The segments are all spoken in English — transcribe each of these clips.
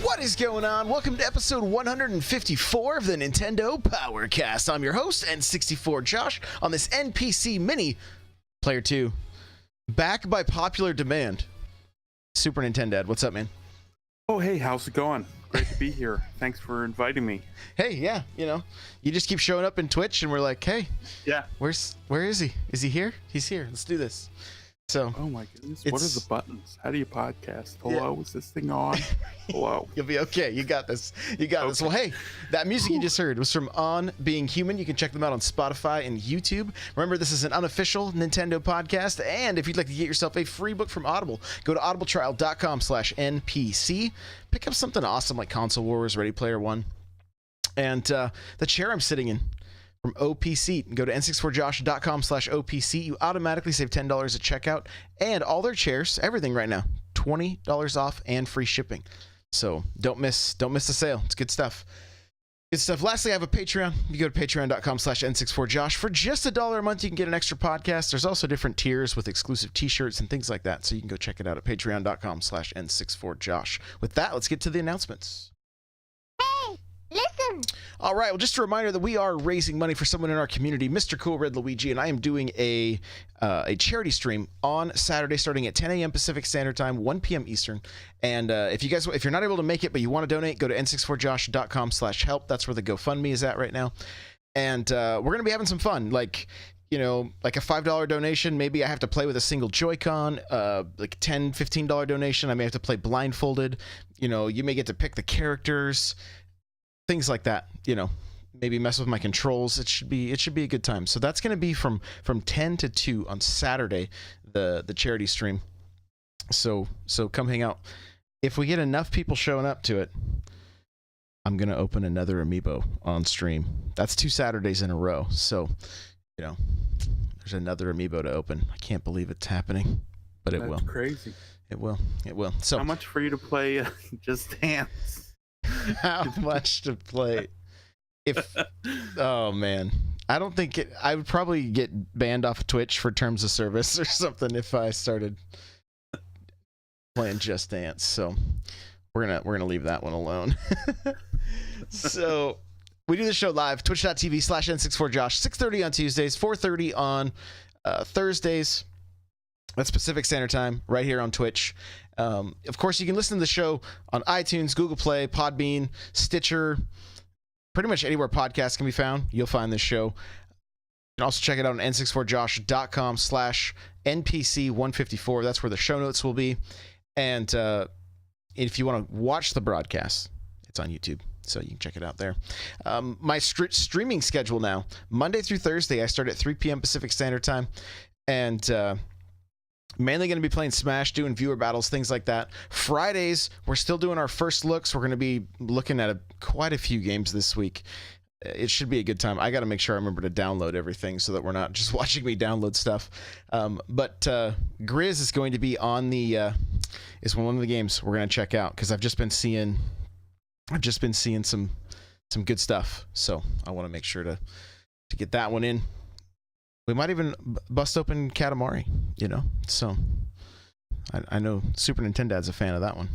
What is going on? Welcome to episode 154 of the Nintendo Powercast. I'm your host, N64 Josh, on this NPC Mini Player 2. Back by popular demand. Super Nintendo, what's up, man? Oh, hey, how's it going? Great to be here. Thanks for inviting me. Hey, yeah, you just keep showing up in Twitch, and we're like, hey, yeah, where is he? Is he here? He's here. Let's do this. So, oh my goodness, what are the buttons? How do you podcast? Hello, yeah. Is this thing on? Hello. You'll be okay. You got this. This. Well, hey, that music you just heard was from On Being Human. You can check them out on Spotify and YouTube. Remember, this is an unofficial Nintendo podcast, and if you'd like to get yourself a free book from Audible, go to audibletrial.com/NPC. Pick up something awesome like Console Wars, Ready Player One, and the chair I'm sitting in from OPC. Go to n64josh.com/OPC. You automatically save $10 at checkout, and all their chairs, everything right now, $20 off and free shipping. So don't miss the sale. It's good stuff. Good stuff. Lastly, I have a Patreon. You go to patreon.com/n64josh. For just $1 a month, you can get an extra podcast. There's also different tiers with exclusive t-shirts and things like that. So you can go check it out at patreon.com/n64josh. With that, let's get to the announcements. Listen. All right. Well, just a reminder that we are raising money for someone in our community, Mr. Cool Red Luigi, and I am doing a charity stream on Saturday, starting at 10 a.m. Pacific Standard Time, 1 p.m. Eastern. And if you're not able to make it but you want to donate, go to n64josh.com/help. That's where the GoFundMe is at right now. And we're gonna be having some fun, like a $5 donation. Maybe I have to play with a single Joy-Con. Like $10, $15 donation, I may have to play blindfolded. You may get to pick the characters. Things like that, maybe mess with my controls. It should be a good time. So that's going to be from 10 to 2 on Saturday, the charity stream. So come hang out. If we get enough people showing up to it, I'm going to open another amiibo on stream. That's 2 Saturdays in a row. So, there's another amiibo to open. I can't believe it's happening, but it will. That's crazy. It will. So how much for you to play Just Dance? How much to play? Oh man, I don't think I would probably get banned off of Twitch for terms of service or something if I started playing Just Dance. So we're gonna leave that one alone. So we do the show live, twitch.tv/n64josh, 6:30 on Tuesdays, 4:30 on Thursdays. That's Pacific Standard Time, right here on Twitch. Of course, you can listen to the show on iTunes, Google Play, Podbean, Stitcher, pretty much anywhere podcasts can be found. You'll find this show. You can also check it out on n64josh.com/NPC154. That's where the show notes will be. And if you want to watch the broadcast, it's on YouTube, so you can check it out there. My streaming schedule now, Monday through Thursday, I start at 3 p.m. Pacific Standard Time. And mainly going to be playing Smash, doing viewer battles, things like that. Fridays, we're still doing our first looks. We're going to be looking at quite a few games this week. It should be a good time. I got to make sure I remember to download everything so that we're not just watching me download stuff. But Grizz is going to be on is one of the games we're going to check out, because I've just been seeing some good stuff. So I want to make sure to get that one in. We might even bust open Katamari, So I know Super Nintendad's a fan of that one.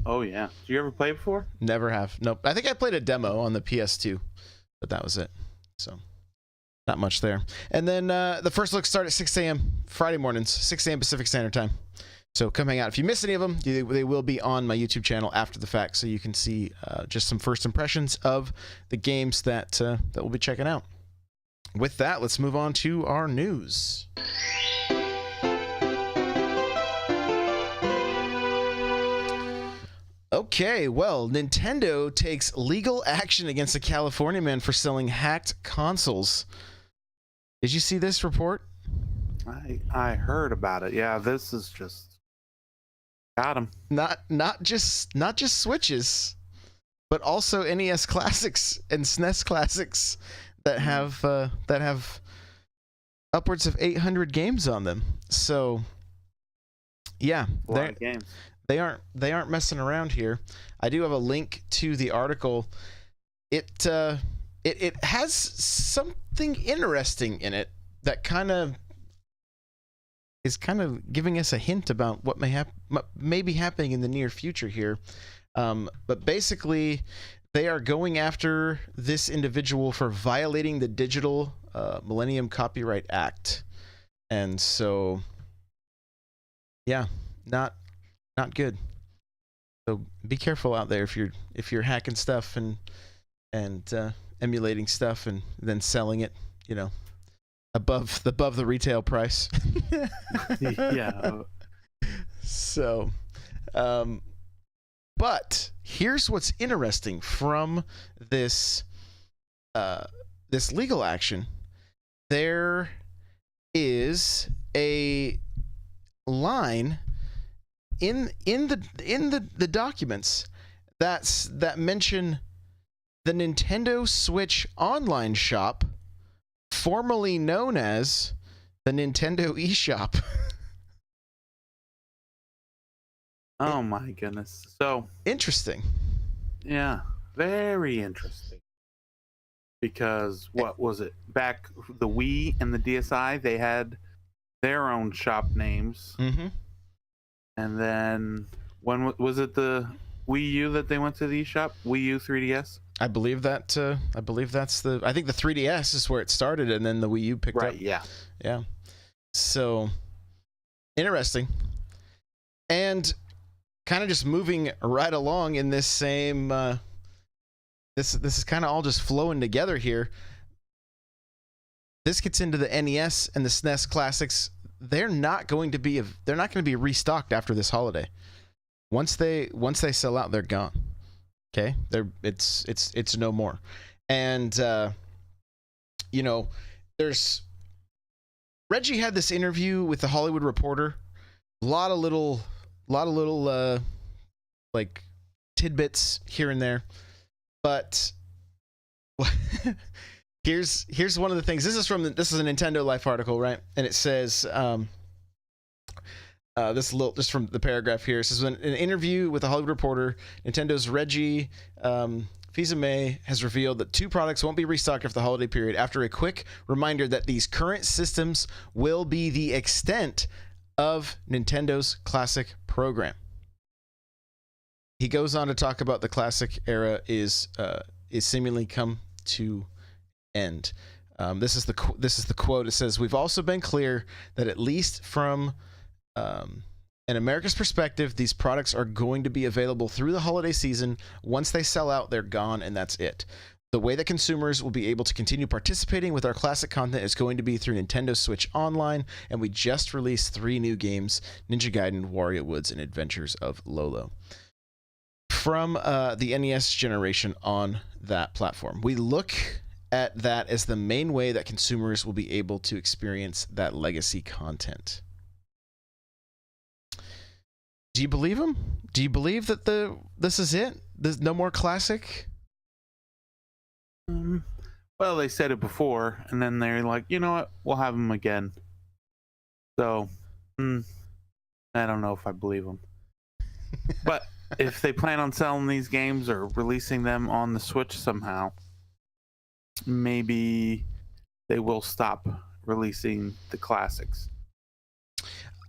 Oh, yeah. Did you ever play it before? Never have. Nope. I think I played a demo on the PS2, but that was it. So not much there. And then the first looks start at 6 a.m. Friday mornings, 6 a.m. Pacific Standard Time. So come hang out. If you miss any of them, they will be on my YouTube channel after the fact, so you can see just some first impressions of the games that we'll be checking out. With that, let's move on to our news. Okay, well, Nintendo takes legal action against a California man for selling hacked consoles. Did you see this report? I heard about it. Yeah, this is just got him. Not just Switches, but also NES Classics and SNES Classics that have upwards of 800 games on them. So yeah, a lot of games. They aren't messing around here. I do have a link to the article. It has something interesting in it that is kind of giving us a hint about what may be happening in the near future here. But basically, they are going after this individual for violating the Digital Millennium Copyright Act, and so yeah, not good. So be careful out there if you're hacking stuff and emulating stuff and then selling it, above the retail price. Yeah. So, but here's what's interesting from this this legal action. There is a line in the documents that mention the Nintendo Switch Online Shop, formerly known as the Nintendo eShop. Oh my goodness. So Interesting. yeah, very interesting. Because what was it? Back the Wii and the DSi, they had their own shop names. Mm-hmm. And then when was it the Wii U that they went to the eShop? Wii U 3DS? I believe that's I think the 3DS is where it started, and then the Wii U picked up. Right, yeah. Yeah. So interesting. And kind of just moving right along in this same this is kind of all just flowing together here. This gets into the NES and the SNES classics. They're not going to be restocked after this holiday. Once they sell out, they're gone. Okay? It's no more. And there's Reggie had this interview with the Hollywood Reporter. A lot of little like tidbits here and there. But here's one of the things. This is a Nintendo Life article, right? And it says this little, just from the paragraph here. It says, in an interview with the Hollywood Reporter, Nintendo's Reggie Fils-Aimé has revealed that 2 products won't be restocked after the holiday period, after a quick reminder that these current systems will be the extent of Nintendo's classic program. He goes on to talk about the classic era is seemingly come to end. This is the quote. It says, "We've also been clear that at least from an America's perspective, these products are going to be available through the holiday season. Once they sell out, they're gone, and that's it. The way that consumers will be able to continue participating with our classic content is going to be through Nintendo Switch Online, and we just released 3 new games: Ninja Gaiden, Wario Woods, and Adventures of Lolo." From the NES generation on that platform. We look at that as the main way that consumers will be able to experience that legacy content. Do you believe him? Do you believe that this is it? There's no more classic? Well, they said it before, and then they're like, you know what? We'll have them again. So, I don't know if I believe them. But if they plan on selling these games or releasing them on the Switch somehow, maybe they will stop releasing the classics.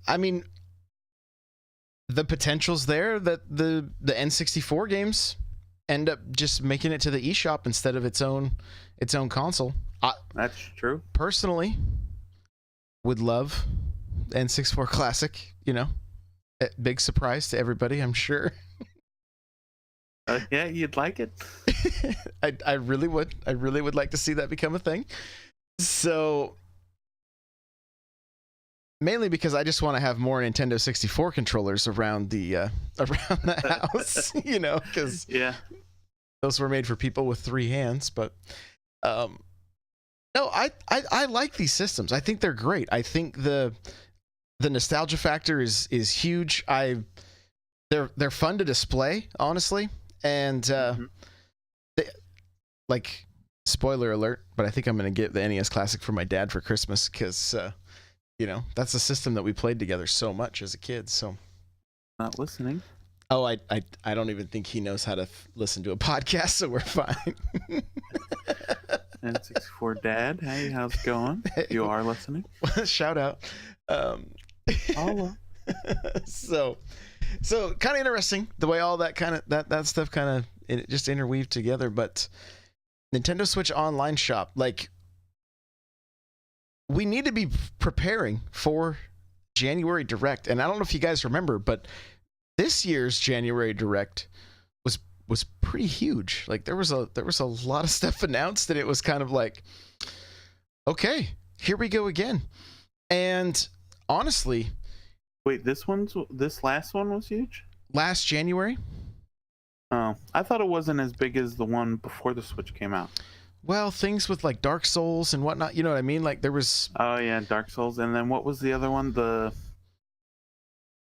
I mean, the potential's there that the N64 games end up just making it to the eShop instead of its own console. That's true. Personally, would love N64 Classic. Big surprise to everybody, I'm sure. Yeah, you'd like it. I really would. I really would like to see that become a thing. So, mainly because I just want to have more Nintendo 64 controllers around the house, because those were made for people with 3 hands. But no, I like these systems. I think they're great. I think the nostalgia factor is huge. They're fun to display, honestly. And spoiler alert, but I think I'm going to get the NES Classic for my dad for Christmas because that's a system that we played together so much as a kid. So not listening. Oh, I don't even think he knows how to listen to a podcast, so we're fine. N64 Dad, hey, how's it going? You are listening. Shout out. Hello. So So kind of interesting the way all that kind of that stuff kind of just interweaved together. But Nintendo Switch Online Shop, like, we need to be preparing for January Direct. And I don't know if you guys remember, but this year's January Direct was pretty huge. Like, there was a lot of stuff announced, and it was kind of like, okay, here we go again. And honestly, wait, this last one was huge? Last January? Oh, I thought it wasn't as big as the one before the Switch came out. Well, things with like Dark Souls and whatnot, you know what I mean? Like, there was... Oh yeah, Dark Souls. And then what was the other one? The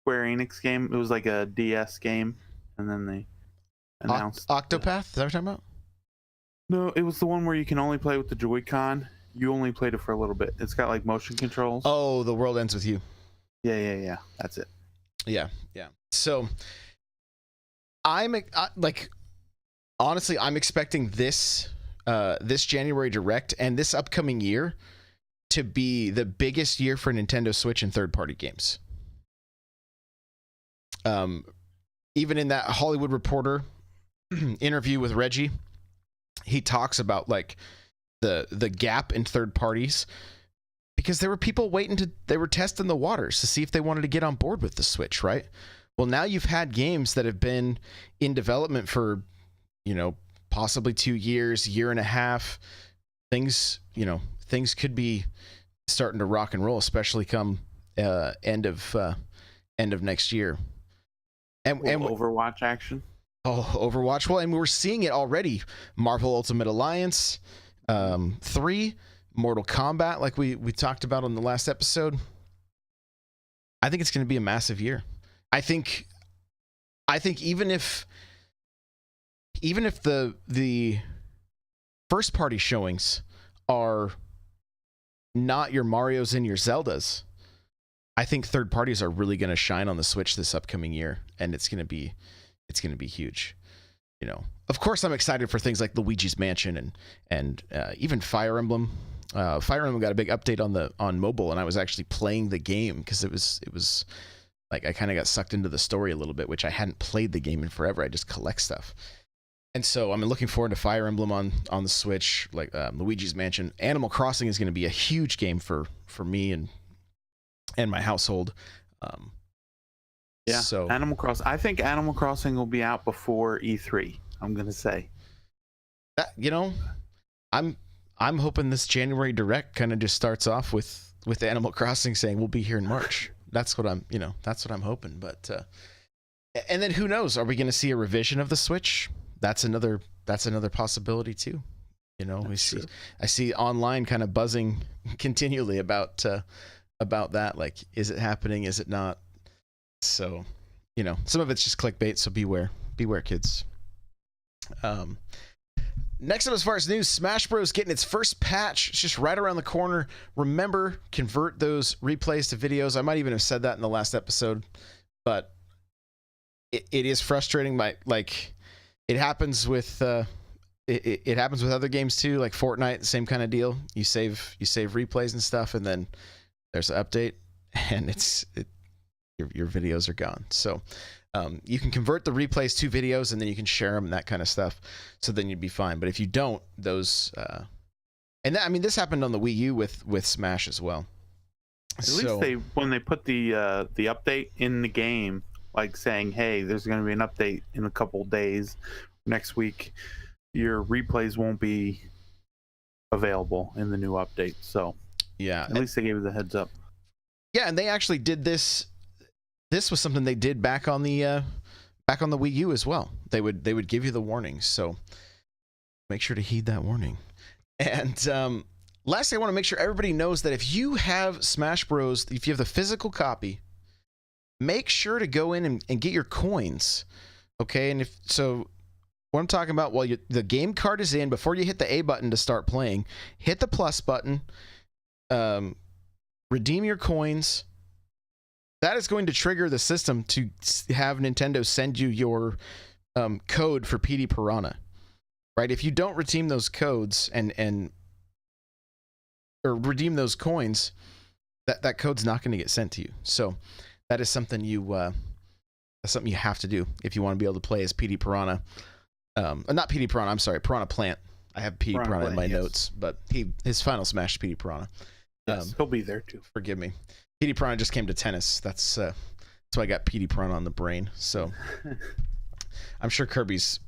Square Enix game? It was like a DS game, and then they announced Octopath? Is that what you're talking about? No, it was the one where you can only play with the Joy-Con. You only played it for a little bit. It's got like motion controls. Oh, The World Ends With You. Yeah. That's it. Yeah. So honestly, I'm expecting this January Direct and this upcoming year to be the biggest year for Nintendo Switch and third-party games. Even in that Hollywood Reporter interview with Reggie, he talks about like the gap in third parties, because there were people they were testing the waters to see if they wanted to get on board with the Switch, right? Well, now you've had games that have been in development for, possibly 2 years, year and a half. Things could be starting to rock and roll, especially come end of next year. And Overwatch action. Oh, Overwatch. Well, and we're seeing it already. Marvel Ultimate Alliance 3, Mortal Kombat, like we talked about on the last episode. I think it's going to be a massive year. I think even if the first party showings are not your Marios and your Zeldas, I think third parties are really going to shine on the Switch this upcoming year, and it's going to be huge. Of course, I'm excited for things like Luigi's Mansion and even Fire Emblem. Fire Emblem got a big update on mobile, and I was actually playing the game because it was like I kind of got sucked into the story a little bit, which I hadn't played the game in forever. I just collect stuff. And so I'm looking forward to Fire Emblem on the Switch, like Luigi's Mansion. Animal Crossing is going to be a huge game for me and my household. Yeah, so Animal Crossing. I think Animal Crossing will be out before E3. I'm gonna say that. I'm hoping this January Direct kind of just starts off with Animal Crossing saying we'll be here in March. That's what I'm hoping. But and then who knows? Are we going to see a revision of the Switch? That's another possibility too. I see online kind of buzzing continually about that. Like, is it happening? Is it not? So, some of it's just clickbait. So beware, kids. Next up, as far as news, Smash Bros. Getting its first patch. It's just right around the corner. Remember, convert those replays to videos. I might even have said that in the last episode, but it is frustrating. It happens with it happens with other games too, like Fortnite, same kind of deal. You save replays and stuff, and then there's an update, and your videos are gone. So you can convert the replays to videos, and then you can share them and that kind of stuff. So then you'd be fine. But if you don't, those this happened on the Wii U with Smash as well. At least when they put the update in the game, like saying, "Hey, there's going to be an update in a couple days, next week," your replays won't be available in the new update. So yeah, at least they gave you the heads up. Yeah, and they actually did this. This was something they did back on the Wii U as well. They would give you the warnings, so make sure to heed that warning. And lastly, I want to make sure everybody knows that if you have Smash Bros, if you have the physical copy, make sure to go in and get your coins. Okay, and what I'm talking about, while the game card is in, before you hit the A button to start playing, hit the plus button, redeem your coins. That is going to trigger the system to have Nintendo send you your code for PD Piranha, right? If you don't redeem those codes or redeem those coins, that code's not going to get sent to you. So that is something That's something you have to do if you want to be able to play as PD Piranha. Not PD Piranha. I'm sorry, Piranha Plant. I have PD Piranha in my notes, but his final smash is PD Piranha. Yes, he'll be there too. Forgive me. PD Piranha just came to tennis. That's why I got PD Piranha on the brain. So I'm sure Kirby's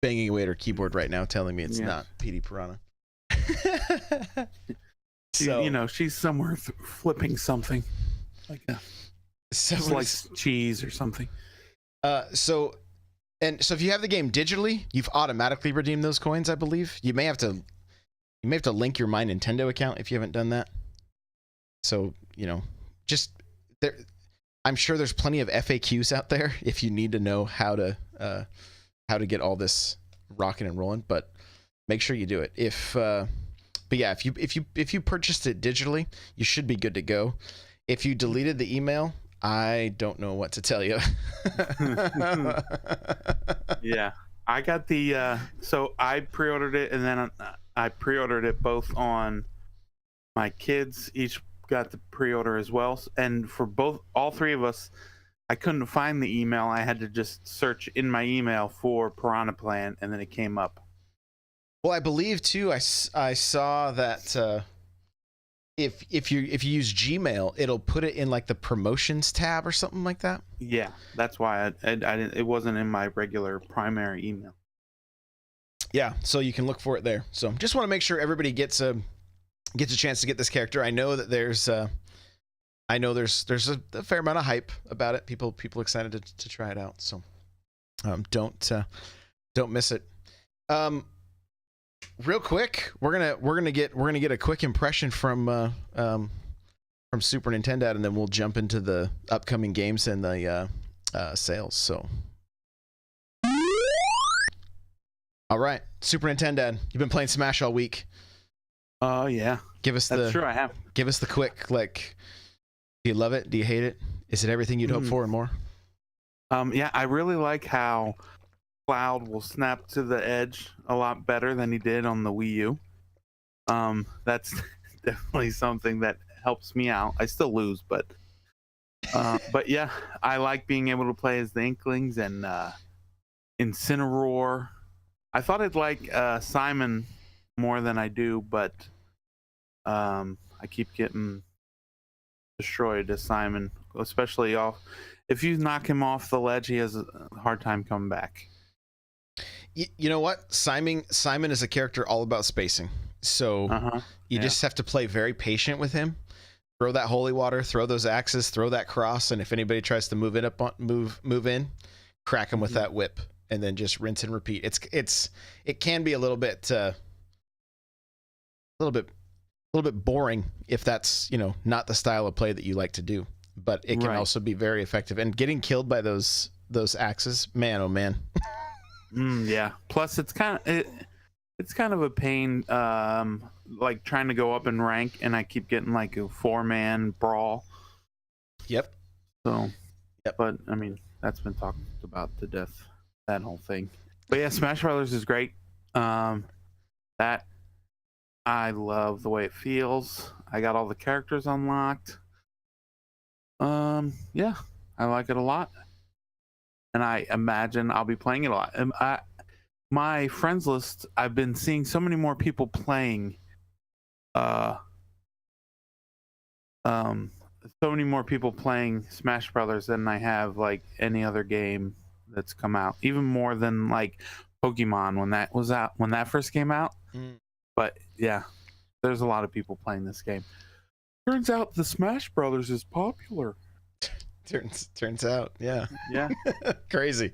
banging away at her keyboard right now, telling me it's not PD Piranha. So she's somewhere flipping something like a sliced cheese or something. So if you have the game digitally, you've automatically redeemed those coins, I believe. You may have to link your My Nintendo account if you haven't done that. So, just there, I'm sure there's plenty of FAQs out there if you need to know how to get all this rocking and rolling, but make sure you do it. But yeah, if you purchased it digitally, you should be good to go. If you deleted the email, I don't know what to tell you. Yeah, I got the so I pre-ordered it, and then I pre-ordered it both on my kids. Each got the pre-order as well, and for all three of us, I couldn't find the email. I had to just search in my email for Piranha Plant, and then it came up. Well, I believe too. I saw that if you use Gmail, it'll put it in like the promotions tab or something like that. Yeah, that's why I didn't. It wasn't in my regular primary email. Yeah, so you can look for it there. So just want to make sure everybody gets a chance to get this character. I know that there's a fair amount of hype about it. People excited to try it out. So don't miss it. Real quick, we're gonna get a quick impression from Super Nintendo, and then we'll jump into the upcoming games and the sales. So, all right, Super Nintendo, you've been playing Smash all week. Oh yeah. That's true, I have. Give us the quick, like, do you love it? Do you hate it? Is it everything you'd hope for and more? Yeah, I really like how Cloud will snap to the edge a lot better than he did on the Wii U. That's definitely something that helps me out. I still lose, but yeah, I like being able to play as the Inklings and Incineroar. I thought I'd like Simon more than I do, but I keep getting destroyed as Simon, especially if you knock him off the ledge, he has a hard time coming back. You know what? Simon is a character all about spacing. So you just have to play very patient with him. Throw that holy water, throw those axes, throw that cross, and if anybody tries to move in, crack him with that whip, and then just rinse and repeat. It can be a little bit boring if that's not the style of play that you like to do, but it can also be very effective. And getting killed by those axes, man, oh man. Yeah. Plus, it's kind of a pain, like trying to go up in rank, and I keep getting like a 4-man brawl. Yep. So, but I mean, that's been talked about to death, that whole thing. But yeah, Smash Brothers is great. That I love the way it feels. I got all the characters unlocked. Yeah, I like it a lot. And I imagine I'll be playing it a lot. My friends list, I've been seeing so many more people playing. So many more people playing Smash Brothers than I have like any other game that's come out. Even more than like Pokemon when that first came out. But yeah, there's a lot of people playing this game. Turns out the Smash Brothers is popular. Turns out, yeah. Crazy.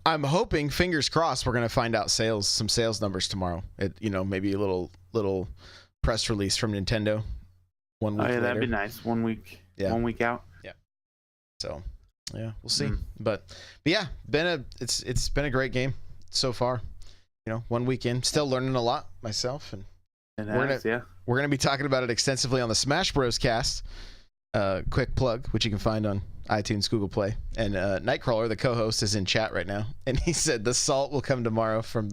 I'm hoping, fingers crossed, we're gonna find out some sales numbers tomorrow. Maybe a little press release from Nintendo 1 week later. That'd be nice. 1 week. Yeah. 1 week out. Yeah. So yeah, we'll see. But yeah, it's been a great game so far. 1 week in, still learning a lot myself, and we're gonna be talking about it extensively on the Smash Bros. Cast. Quick plug, which you can find on iTunes, Google Play, and Nightcrawler, the co-host, is in chat right now, and he said the salt will come tomorrow for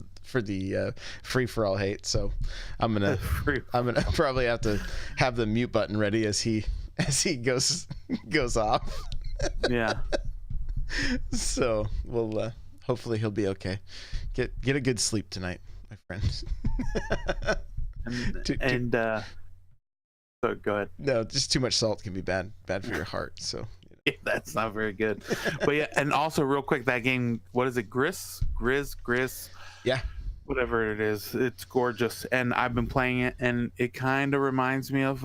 the free for all hate. So I'm gonna probably have to have the mute button ready as he goes off. Yeah. So we'll hopefully he'll be okay. Get a good sleep tonight, my friend. So go ahead. No, just too much salt can be bad for your heart. So Yeah, that's not very good. But yeah, and also real quick, that game, what is it? Grizz? yeah, Whatever it is, it's gorgeous. And I've been playing it, and it kind of reminds me of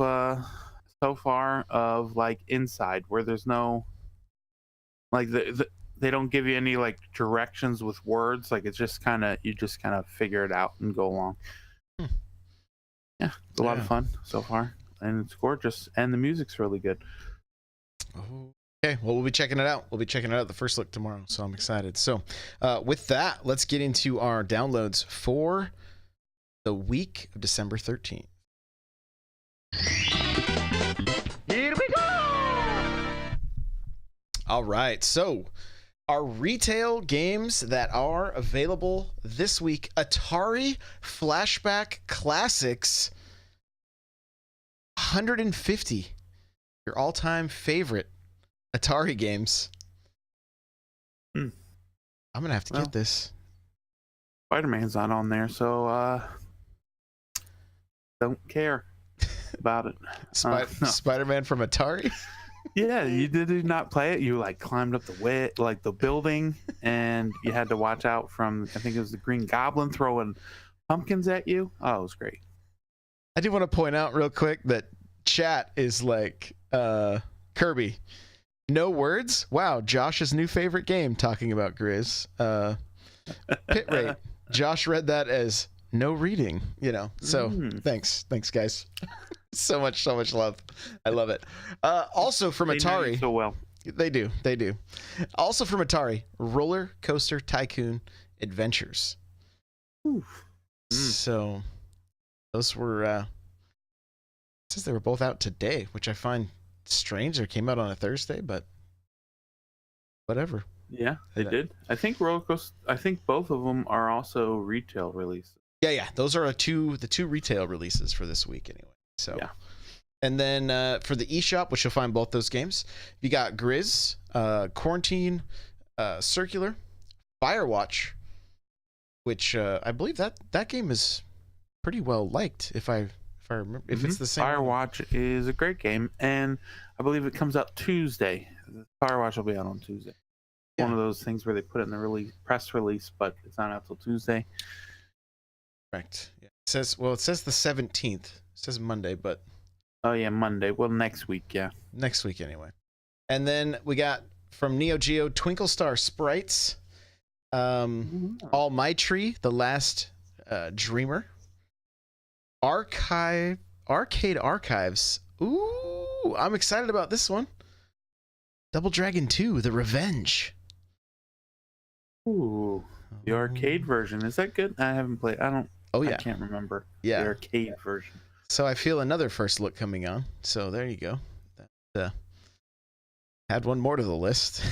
so far of like Inside, where there's no like they don't give you any like directions with words. Like it's just kind of you just kind of figure it out and go along. Yeah, it's a lot of fun so far, and it's gorgeous, and the music's really good. Okay, well, we'll be checking it out. We'll be checking it out the first look tomorrow, so I'm excited. So with that, let's get into our downloads for the week of December 13th. Here we go! All right, so our retail games that are available this week: Atari Flashback Classics 150, your all-time favorite Atari games. I'm gonna have to get this. Spider-Man's not on there, so don't care about it. No. Spider-Man from Atari. Yeah, you did not play it. You like climbed up the building, and you had to watch out from, I think it was the Green Goblin throwing pumpkins at you. Oh, it was great. I do want to point out real quick that chat is like Kirby. No words? Wow, Josh's new favorite game, talking about Grizz. Pit rate. Josh read that as no reading, So thanks guys. so much love. I love it. Also from They know Atari. you so well. They do. Also from Atari, Roller Coaster Tycoon Adventures. So those were it says they were both out today, which I find strange. They came out on a Thursday, but whatever. Yeah, they did. I think both of them are also retail releases. Yeah. Those are the two retail releases for this week anyway. So yeah. And then for the eShop, which you'll find both those games, you got Grizz, Quarantine, Circular, Firewatch, which I believe that game is pretty well liked. If I remember, if it's the same. Firewatch is a great game, and I believe it comes out Tuesday. Firewatch will be out on Tuesday. Yeah. One of those things where they put it in the press release, but it's not out till Tuesday. Correct. Yeah. It says the 17th. It says Monday, but. Oh yeah, Monday. Well, next week, yeah. Next week anyway. And then we got from Neo Geo Twinkle Star Sprites, All My Tree, The Last Dreamer, Arcade Archives. Ooh, I'm excited about this one. Double Dragon 2: The Revenge. Ooh, the arcade version. Is that good? I haven't played. I can't remember. Yeah. The arcade version. So I feel another first look coming on. So there you go. Add one more to the list.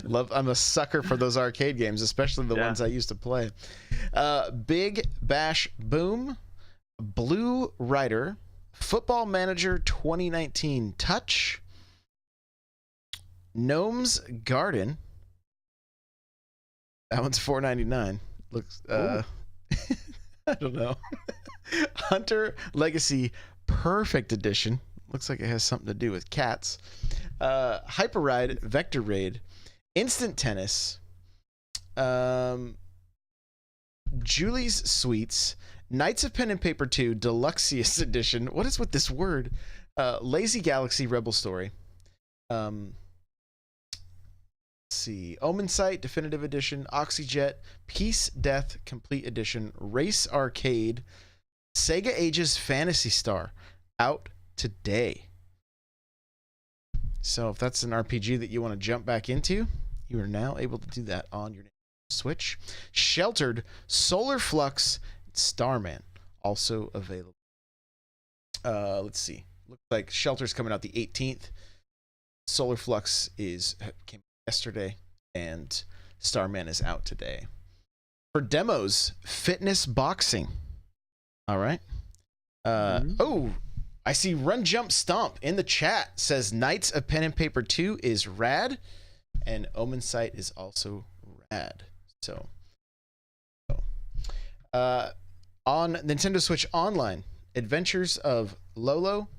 I'm a sucker for those arcade games, especially the ones I used to play. Big Bash Boom, Blue Rider, Football Manager 2019 Touch, Gnome's Garden. That one's $4.99. Looks I don't know. Hunter Legacy Perfect Edition. Looks like it has something to do with cats. Hyper Ride, Vector Raid, Instant Tennis, Julie's Sweets, Knights of Pen and Paper 2 Deluxious Edition. What is with this word? Lazy Galaxy Rebel Story. Let's see. Omen Sight Definitive Edition, Oxyjet, Peace Death Complete Edition, Race Arcade, Sega Ages Phantasy Star, out today. So if that's an RPG that you want to jump back into, you are now able to do that on your Switch. Sheltered, Solar Flux, Starman, also available. Let's see. Looks like Shelter's coming out the 18th. Solar Flux came yesterday, and Starman is out today. For demos, Fitness Boxing. All right. I see Run Jump Stomp in the chat says Knights of Pen and Paper 2 is rad, and Omen Sight is also rad. So, on Nintendo Switch Online, Adventures of Lolo,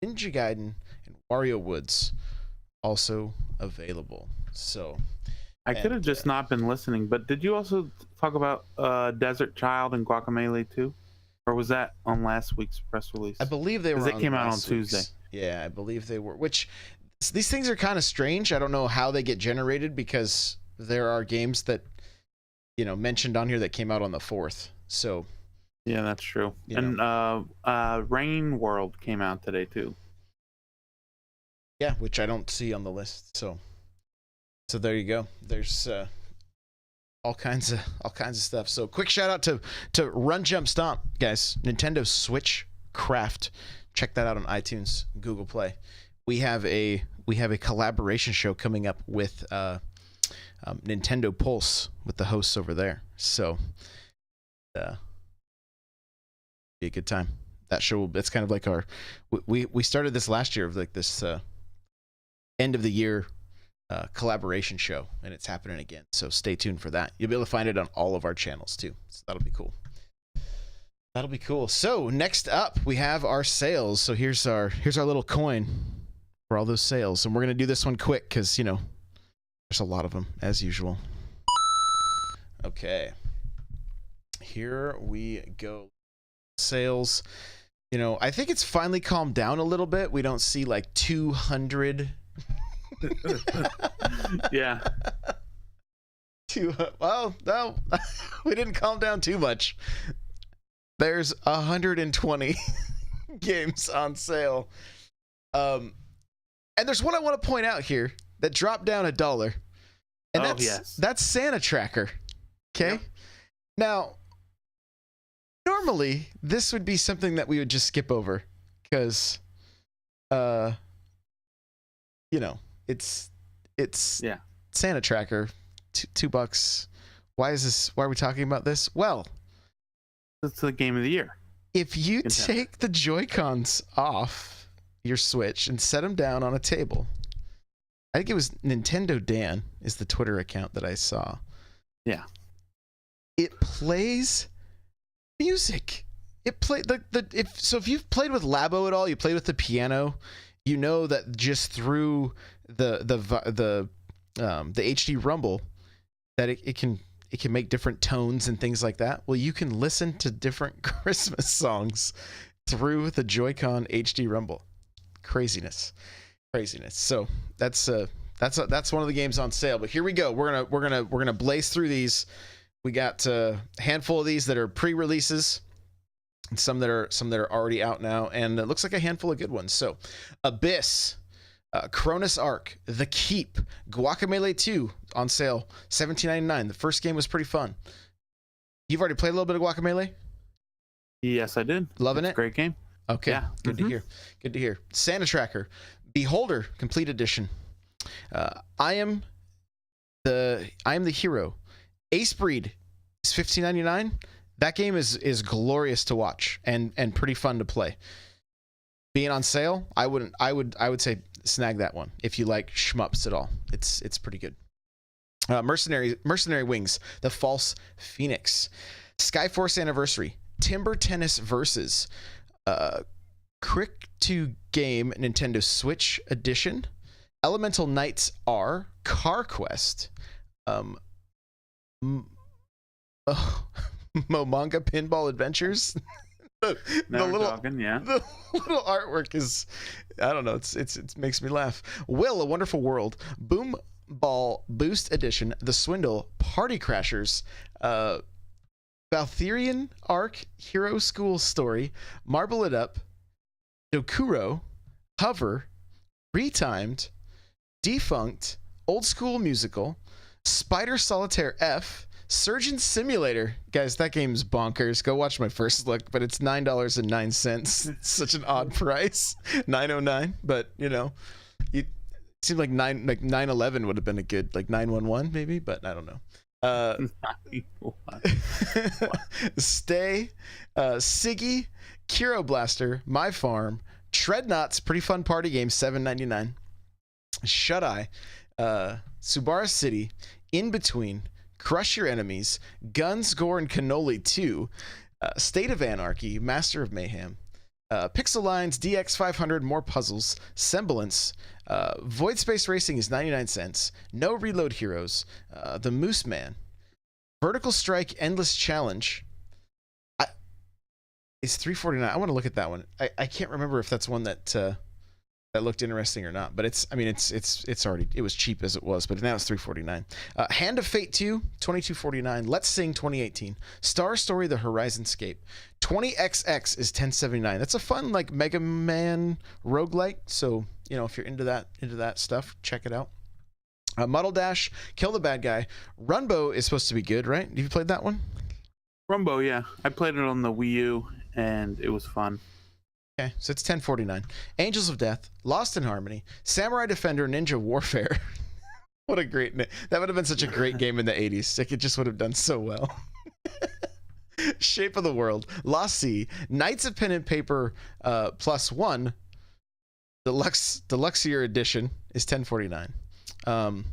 Ninja Gaiden, and Wario Woods also available. So, I could have just not been listening, but did you also talk about Desert Child and Guacamelee too? Or was that on last week's press release? I believe they were. Because they came out on Tuesday. Yeah, I believe they were. Which these things are kind of strange. I don't know how they get generated because there are games that mentioned on here that came out on the 4th. So yeah, that's true. And Rain World came out today too. Yeah, which I don't see on the list. So there you go. There's all kinds of stuff. So quick shout out to Run Jump Stomp, guys. Nintendo Switch Craft. Check that out on iTunes, Google Play. We have a collaboration show coming up with Nintendo Pulse with the hosts over there. So be a good time. That show, it's kind of like we started this last year of like this end of the year collaboration show, and it's happening again, so stay tuned for that. You'll be able to find it on all of our channels too, so that'll be cool. So next up we have our sales. So here's our little coin for all those sales, and we're gonna do this one quick because there's a lot of them as usual. Okay, here we go. Sales. I think it's finally calmed down a little bit. We don't see like 200 yeah. Well, no, we didn't calm down too much. There's 120 games on sale. And there's one I want to point out here that dropped down $1. And that's Santa Tracker. Okay. Yep. Now, normally this would be something that we would just skip over because it's Santa Tracker, $2. Why are we talking about this? Well, it's the game of the year. If you take the Joy-Cons off your Switch and set them down on a table, I think it was Nintendo Dan is the Twitter account that I saw. Yeah. It plays music. It played if you've played with Labo at all, you played with the piano, you know that just through the HD Rumble that it can make different tones and things like that. Well, you can listen to different Christmas songs through the Joy-Con HD Rumble. Craziness. So that's one of the games on sale. But here we go. We're gonna blaze through these. We got a handful of these that are pre-releases, and some that are already out now, and it looks like a handful of good ones. So, Abyss, Cronus Arc, The Keep, Guacamelee 2 on sale, $17.99. The first game was pretty fun. You've already played a little bit of Guacamelee? Yes, I did. Loving it? Great game. Okay, yeah. Good to hear. Good to hear. Santa Tracker, Beholder Complete Edition. I am the hero. Ace Breed is $15.99. That game is glorious to watch and pretty fun to play. Being on sale, I would say snag that one if you like shmups at all. It's pretty good. Mercenary Wings, The False Phoenix, Skyforce Anniversary, Timber Tennis Versus, Crick 2 Game Nintendo Switch Edition, Elemental Knights R, Car Quest, Momonga Pinball Adventures. the little artwork is, I don't know, it makes me laugh. Will, A Wonderful World, Boom Ball Boost Edition, The Swindle, Party Crashers, Valtherian Arc Hero School Story, Marble It Up, Dokuro, Hover, Retimed, Defunct, Old School Musical, Spider Solitaire F, Surgeon Simulator. Guys, that game's bonkers. Go watch my first look, but it's $9.09. It's such an odd price. $9.09, but it seemed like 9/11 would have been a good, like 9/11 maybe, but I don't know. Stay, Siggy, Kiro Blaster, My Farm, Treadnoughts, pretty fun party game, $7.99. Shut Eye, Subara City, In Between, Crush Your Enemies, Guns, Gore, and Cannoli 2, State of Anarchy, Master of Mayhem, Pixel Lines, DX500, More Puzzles, Semblance, Void Space Racing is 99 cents, No Reload Heroes, The Moose Man, Vertical Strike, Endless Challenge. It's $3.49. I want to look at that one. I can't remember if that's one that looked interesting or not, but it's already, it was cheap as it was, but now it's $3.49. Hand of Fate 2, $22.49. Let's Sing 2018. Star Story: The Horizonscape. 20XX is $10.79. That's a fun like Mega Man roguelike. So, you know, if you're into that stuff, check it out. Muddle Dash, Kill the Bad Guy. Runbow is supposed to be good, right? Have you played that one? Rumbo, yeah. I played it on the Wii U, and it was fun. Okay, so it's $10.49. Angels of Death, Lost in Harmony, Samurai Defender, Ninja Warfare. What a great name. That would have been such a great game in the 80s. Like, it just would have done so well. Shape of the World, Lost Sea, Knights of Pen and Paper +1, Deluxe Year Edition is $10.49.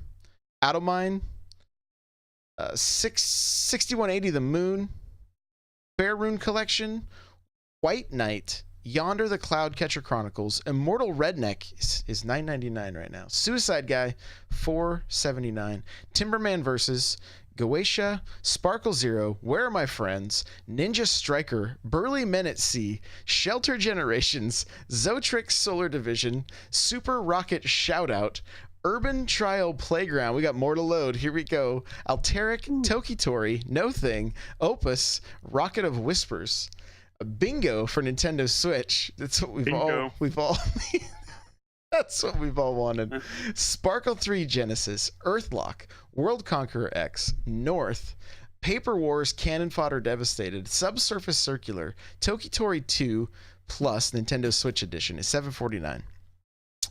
Atomine, 6180 The Moon, Faerun Collection, White Knight, Yonder the Cloudcatcher Chronicles, Immortal Redneck is $9.99 right now. Suicide Guy, $4.79. Timberman Versus, Goetia, Sparkle Zero, Where Are My Friends, Ninja Striker, Burly Men at Sea, Shelter Generations, Zotrix Solar Division, Super Rocket Shoutout, Urban Trial Playground. We got more to load. Here we go. Alteric, Tokitori, No Thing, Opus, Rocket of Whispers. Bingo for Nintendo Switch. That's what we've all that's what we've all wanted. Sparkle 3 Genesis, Earthlock, World Conqueror X, North, Paper Wars, Cannon Fodder Devastated, Subsurface Circular, Tokitori 2 plus Nintendo Switch Edition is $7.49.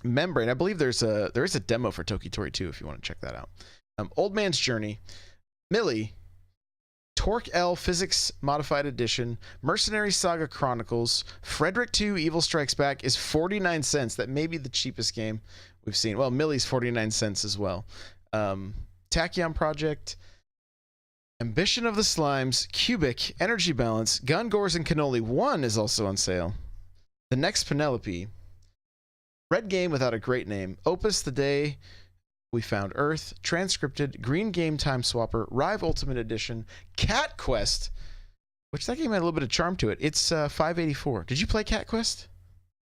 Membrane, I believe there is a demo for Tokitori 2 if you want to check that out. Old Man's Journey, Millie, Torque L Physics Modified Edition, Mercenary Saga Chronicles, Frederick 2 Evil Strikes Back is 49 cents. That may be the cheapest game we've seen. Well, Millie's 49 cents as well. Tachyon Project, Ambition of the Slimes, Cubic, Energy Balance, Gun, Gores, and Cannoli 1 is also on sale. The Next Penelope, Red Game Without a Great Name, Opus The Day We Found Earth, Transcripted, Green Game Time Swapper, Rive Ultimate Edition, Cat Quest, which that game had a little bit of charm to it. It's $5.84. Did you play Cat Quest?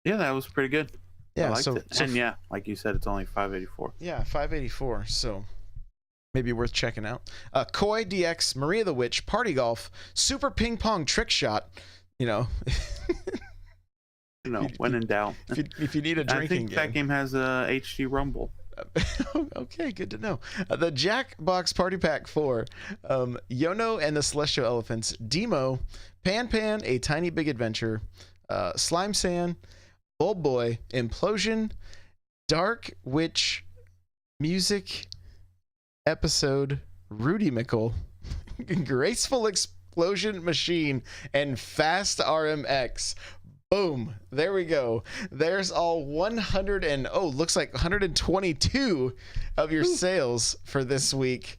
Yeah, that was pretty good. Yeah, I liked it. And yeah, like you said, it's only $5.84. Yeah, $5.84. So maybe worth checking out. Koi DX, Maria the Witch, Party Golf, Super Ping Pong Trick Shot. You know. You know, when in doubt. If you need a drinking I think that game has a HD Rumble. Okay, good to know. The Jackbox Party Pack 4, Yono and the Celestial Elephants, Demo, Pan Pan, A Tiny Big Adventure, Slime Sand, Bulb Boy, Implosion, Dark Witch, Music, Episode, Rudy Mickle, Graceful Explosion Machine, and Fast RMX. Boom. There we go. There's all looks like 122 of your sales for this week.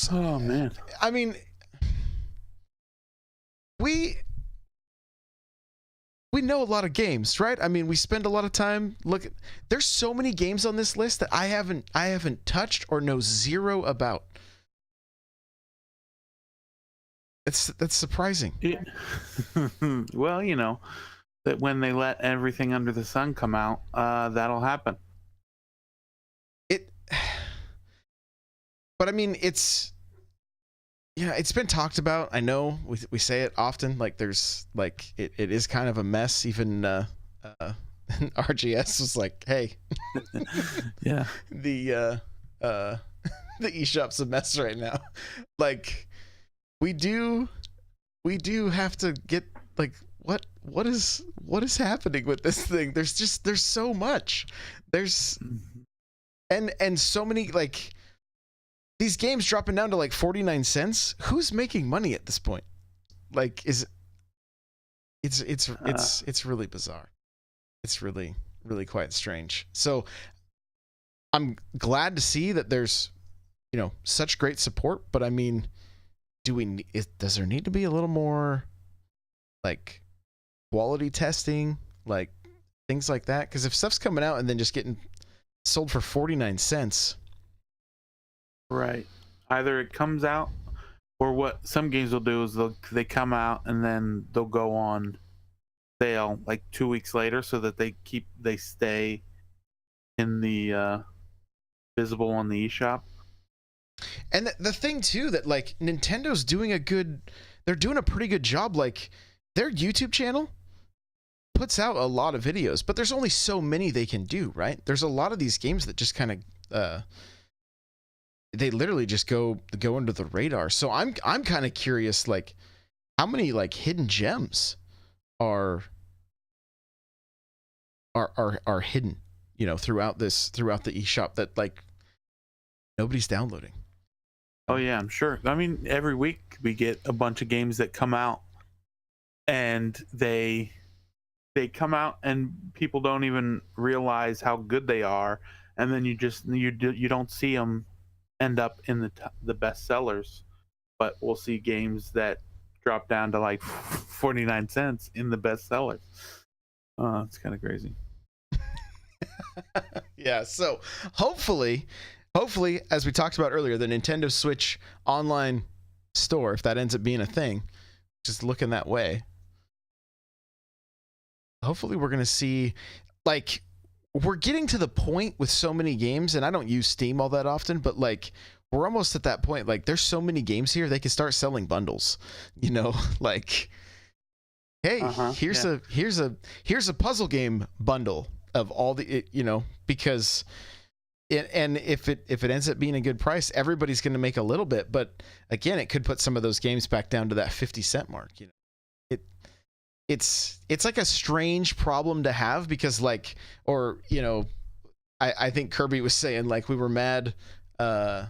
Oh man. I mean, we know a lot of games, right? I mean, we spend a lot of time there's so many games on this list that I haven't touched or know zero about. That's surprising. Yeah. Well, you know, that when they let everything under the sun come out, that'll happen. But I mean, it's been talked about. I know we say it often. Like there's like it is kind of a mess. Even RGS was like, hey, yeah, the eShop's a mess right now. Like. We do have to get like what is happening with this thing? There's so much. There's and so many, like these games dropping down to like 49 cents. Who's making money at this point? Like It's really bizarre. It's really quite strange. So I'm glad to see that there's such great support, but I mean, does there need to be a little more like quality testing, like things like that? Because if stuff's coming out and then just getting sold for 49 cents, right? Either it comes out, or what some games will do is they come out and then they'll go on sale like 2 weeks later, so that they stay in the visible on the eShop. And the thing too that like Nintendo's they're doing a pretty good job. Like their YouTube channel puts out a lot of videos, but there's only so many they can do, right? There's a lot of these games that just kind of they literally just go under the radar. So I'm kind of curious, like how many like hidden gems are hidden, throughout the eShop that like nobody's downloading. Oh yeah, I'm sure. I mean, every week we get a bunch of games that come out, and they come out and people don't even realize how good they are, and then you don't see them end up in the best sellers. But we'll see games that drop down to like 49 cents in the best sellers. It's kind of crazy. Yeah, so hopefully, as we talked about earlier, the Nintendo Switch online store, if that ends up being a thing, just looking that way, hopefully we're going to see, like, we're getting to the point with so many games, and I don't use Steam all that often, but like we're almost at that point. Like there's so many games here, they can start selling bundles, like, hey, here's a puzzle game bundle of all the, because and if it ends up being a good price, everybody's going to make a little bit, but again, it could put some of those games back down to that 50-cent mark. It's like a strange problem to have, because like, or I think Kirby was saying like we were mad. I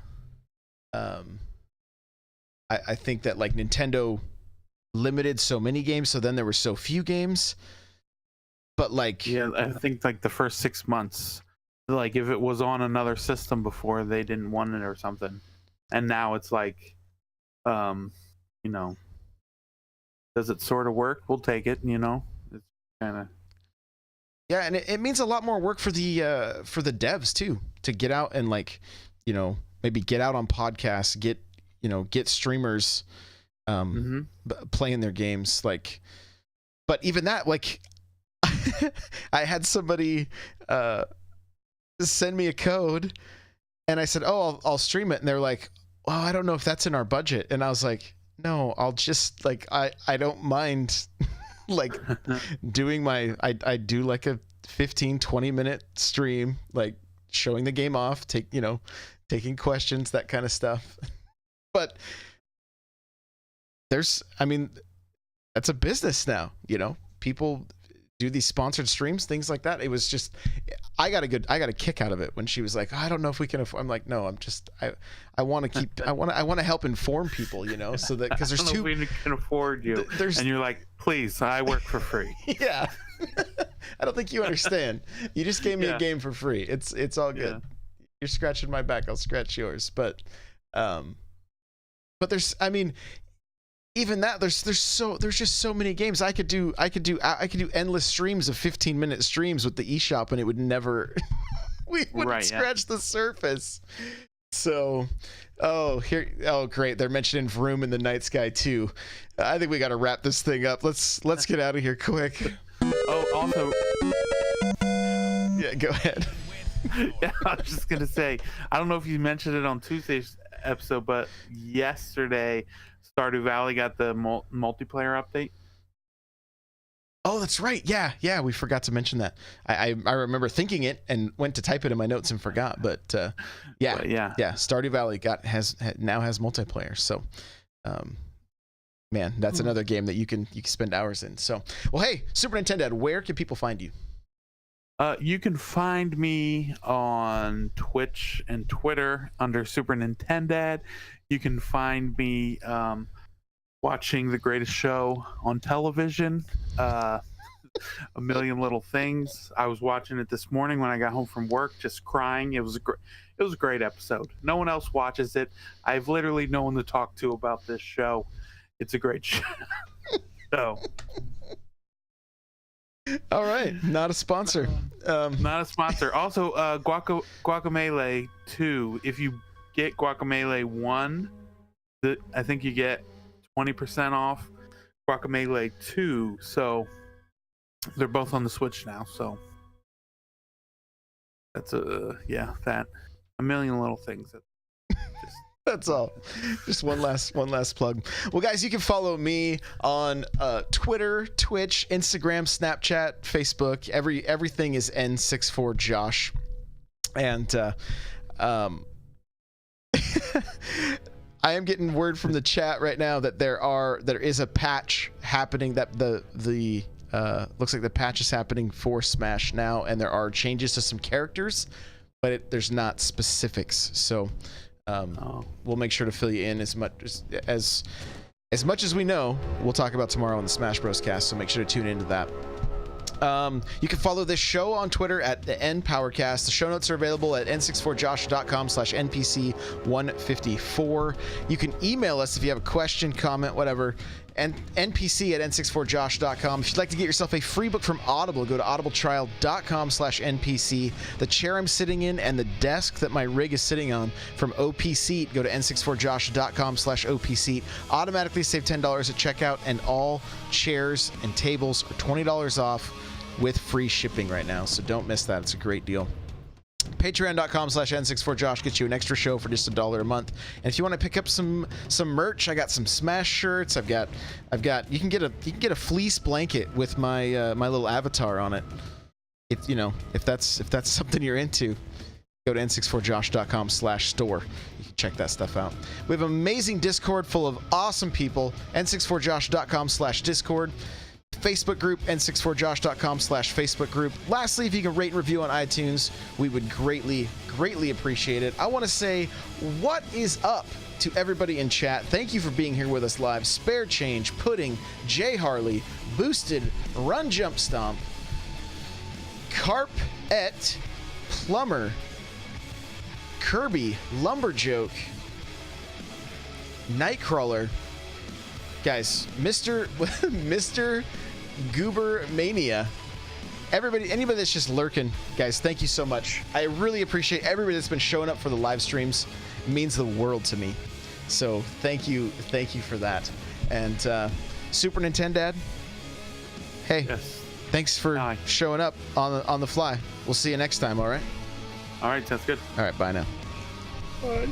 think that like Nintendo limited so many games, so then there were so few games. But like, yeah, I think like the first 6 months, like if it was on another system before, they didn't want it or something, and now it's like, does it sort of work? We'll take it. It's kind of. Yeah, and it means a lot more work for the devs too, to get out and like, maybe get out on podcasts, get streamers, playing their games. Like, but even that, like, I had somebody send me a code, and I said, "Oh, I'll stream it," and they're like, "Oh, I don't know if that's in our budget," and I was like, "No, I'll just like I don't mind." Like doing I do like a 15-20 minute stream, like showing the game off, taking questions, that kind of stuff. But that's a business now, people do these sponsored streams, things like that. It was just, I got a kick out of it when she was like, I don't know if we can afford. I'm like, no, I want to help inform people, so that, because there's two, we can afford you, and you're like, please, I work for free. Yeah. I don't think you understand. You just gave me a game for free. It's all good. Yeah. You're scratching my back, I'll scratch yours. But there's, even that, there's just so many games I could do endless streams of 15-minute streams with the eShop, and it would never we wouldn't scratch the surface. So great, they're mentioning Vroom in the Night Sky too. I think we got to wrap this thing up. Let's get out of here quick. Oh, also, yeah, go ahead. Yeah, I was just gonna say, I don't know if you mentioned it on Tuesday's episode, but yesterday Stardew Valley got the multiplayer update. Oh, that's right. Yeah, we forgot to mention that. I remember thinking it and went to type it in my notes and forgot. But yeah. Stardew Valley now has multiplayer. So, man, that's another game that you can spend hours in. So, well, hey, Super Nintendo, where can people find you? You can find me on Twitch and Twitter under Super Nintendad. You can find me watching the greatest show on television, A Million Little Things. I was watching it this morning when I got home from work, just crying. It was a great episode. No one else watches it. I have literally no one to talk to about this show. It's a great show. So, all right, not a sponsor. not a sponsor. Also, Guacamelee 2. If you get Guacamelee 1, I think you get 20% off Guacamelee 2. So they're both on the Switch now. So that's that A Million Little Things. That's all. Just one last plug. Well, guys, you can follow me on Twitter, Twitch, Instagram, Snapchat, Facebook. Everything is N64Josh. And I am getting word from the chat right now that there is a patch happening, that the looks like the patch is happening for Smash now, and there are changes to some characters, but there's not specifics. So we'll make sure to fill you in as much as we know. We'll talk about tomorrow on the Smash Bros. Cast, so make sure to tune into that. You can follow this show on Twitter at the NPowerCast. The show notes are available at n64josh.com/npc154. You can email us if you have a question, comment, whatever, and npc@n64josh.com. If you'd like to get yourself a free book from Audible, go to audibletrial.com/npc. The chair I'm sitting in and the desk that my rig is sitting on from OPSeat, go to n64josh.com/OPSeat. Automatically save $10 at checkout, and all chairs and tables are $20 off with free shipping right now, so don't miss that. It's a great deal. Patreon.com/n64josh gets you an extra show for just $1 a month. And if you want to pick up some merch, I got some Smash shirts. I've got you can get a fleece blanket with my my little avatar on it. If that's something you're into, go to n64josh.com/store. You can check that stuff out. We have an amazing Discord full of awesome people. n64josh.com/discord. Facebook group, n64josh.com/Facebook group. Lastly, if you can rate and review on iTunes, we would greatly appreciate it. I want to say what is up to everybody in chat. Thank you for being here with us live. Spare Change, Pudding, Jay Harley, Boosted, Run Jump Stomp, Carp Et, Plumber, Kirby, Lumberjoke, Nightcrawler, guys, Mr. Goober Mania, anybody that's just lurking, guys, thank you so much. I really appreciate everybody that's been showing up for the live streams. It means the world to me. So thank you for that. And Super Nintendo Dad, hey, yes. Thanks for showing up on the fly. We'll see you next time. All right. All right, sounds good. All right, bye now. Bye.